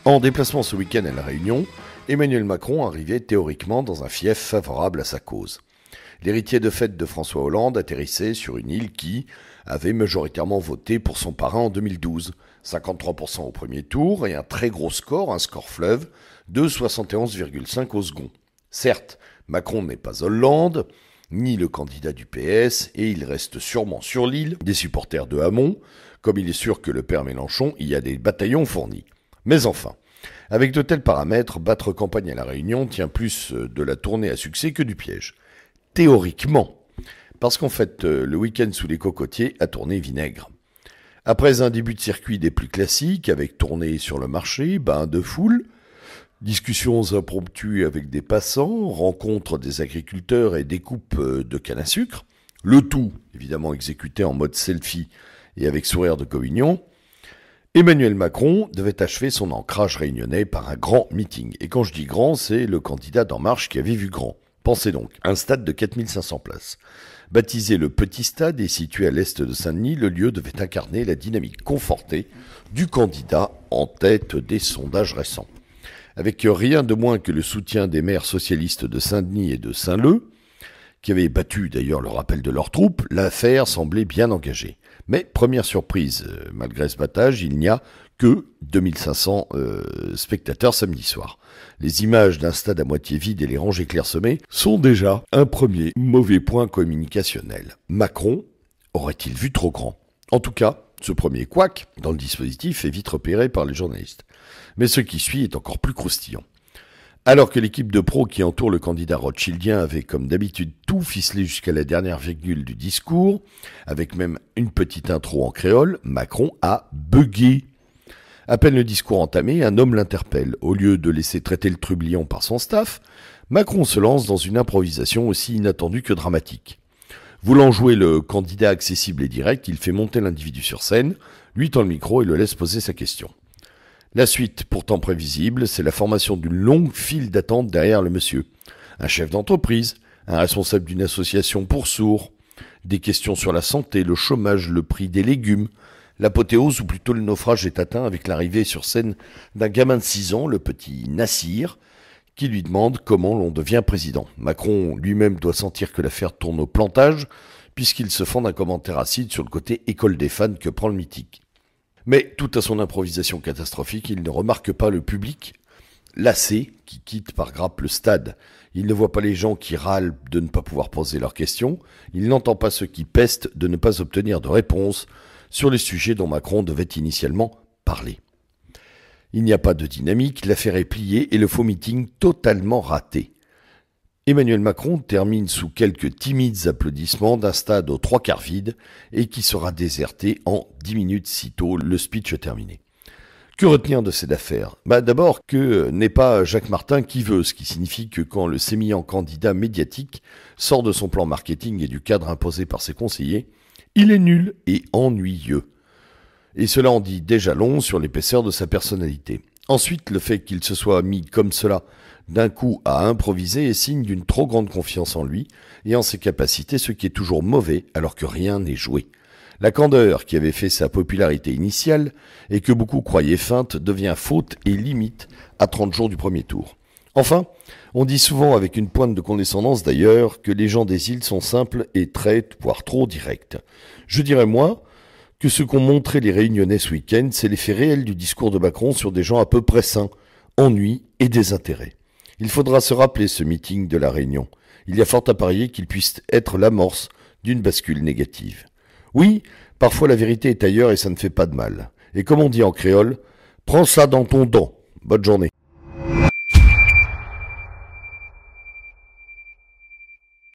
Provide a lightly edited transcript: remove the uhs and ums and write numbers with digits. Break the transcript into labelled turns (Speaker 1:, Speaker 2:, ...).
Speaker 1: En déplacement ce week-end à La Réunion, Emmanuel Macron arrivait théoriquement dans un fief favorable à sa cause. L'héritier de fait de François Hollande atterrissait sur une île qui avait majoritairement voté pour son parrain en 2012, 53% au premier tour et un très gros score, un score fleuve, de 71,5 au second. Certes, Macron n'est pas Hollande, ni le candidat du PS, et il reste sûrement sur l'île des supporters de Hamon, comme il est sûr que le père Mélenchon y a des bataillons fournis. Mais enfin, avec de tels paramètres, battre campagne à La Réunion tient plus de la tournée à succès que du piège. Théoriquement, parce qu'en fait, le week-end sous les cocotiers a tourné vinaigre. Après un début de circuit des plus classiques, avec tournée sur le marché, bain de foule, discussions impromptues avec des passants, rencontres des agriculteurs et découpes de canne à sucre, le tout, évidemment, exécuté en mode selfie et avec sourire de communion, Emmanuel Macron devait achever son ancrage réunionnais par un grand meeting. Et quand je dis grand, c'est le candidat d'En Marche qui avait vu grand. Pensez donc, un stade de 4500 places. Baptisé le Petit Stade et situé à l'est de Saint-Denis, le lieu devait incarner la dynamique confortée du candidat en tête des sondages récents. Avec rien de moins que le soutien des maires socialistes de Saint-Denis et de Saint-Leu, qui avaient battu d'ailleurs le rappel de leurs troupes, l'affaire semblait bien engagée. Mais première surprise, malgré ce battage, il n'y a que 2500 spectateurs samedi soir. Les images d'un stade à moitié vide et les rangées clairsemées sont déjà un premier mauvais point communicationnel. Macron aurait-il vu trop grand ? En tout cas, ce premier couac dans le dispositif est vite repéré par les journalistes. Mais ce qui suit est encore plus croustillant. Alors que l'équipe de pros qui entoure le candidat rothschildien avait comme d'habitude tout ficelé jusqu'à la dernière virgule du discours, avec même une petite intro en créole, Macron a bugué. À peine le discours entamé, un homme l'interpelle. Au lieu de laisser traiter le trublion par son staff, Macron se lance dans une improvisation aussi inattendue que dramatique. Voulant jouer le candidat accessible et direct, il fait monter l'individu sur scène, lui tend le micro et le laisse poser sa question. La suite, pourtant prévisible, c'est la formation d'une longue file d'attente derrière le monsieur. Un chef d'entreprise, un responsable d'une association pour sourds, des questions sur la santé, le chômage, le prix des légumes. L'apothéose, ou plutôt le naufrage, est atteint avec l'arrivée sur scène d'un gamin de 6 ans, le petit Nassir, qui lui demande comment l'on devient président. Macron lui-même doit sentir que l'affaire tourne au plantage, puisqu'il se fend d'un commentaire acide sur le côté école des fans que prend le mythique. Mais, tout à son improvisation catastrophique, il ne remarque pas le public lassé qui quitte par grappe le stade. Il ne voit pas les gens qui râlent de ne pas pouvoir poser leurs questions. Il n'entend pas ceux qui pestent de ne pas obtenir de réponse sur les sujets dont Macron devait initialement parler. Il n'y a pas de dynamique, l'affaire est pliée et le faux meeting totalement raté. Emmanuel Macron termine sous quelques timides applaudissements d'un stade aux 3/4 vide et qui sera déserté en 10 minutes sitôt le speech terminé. Que retenir de cette affaire ? D'abord que n'est pas Jacques Martin qui veut, ce qui signifie que quand le sémillant candidat médiatique sort de son plan marketing et du cadre imposé par ses conseillers, il est nul et ennuyeux. Et cela en dit déjà long sur l'épaisseur de sa personnalité. Ensuite, le fait qu'il se soit mis comme cela d'un coup à improviser est signe d'une trop grande confiance en lui et en ses capacités, ce qui est toujours mauvais alors que rien n'est joué. La candeur qui avait fait sa popularité initiale et que beaucoup croyaient feinte devient faute et limite à 30 jours du premier tour. Enfin, on dit souvent avec une pointe de condescendance d'ailleurs que les gens des îles sont simples et très, voire trop directs. Je dirais moi que ce qu'ont montré les Réunionnais ce week-end, c'est l'effet réel du discours de Macron sur des gens à peu près sains, ennui et désintérêt. Il faudra se rappeler ce meeting de La Réunion. Il y a fort à parier qu'il puisse être l'amorce d'une bascule négative. Oui, parfois la vérité est ailleurs et ça ne fait pas de mal. Et comme on dit en créole, prends ça dans ton dent. Bonne journée.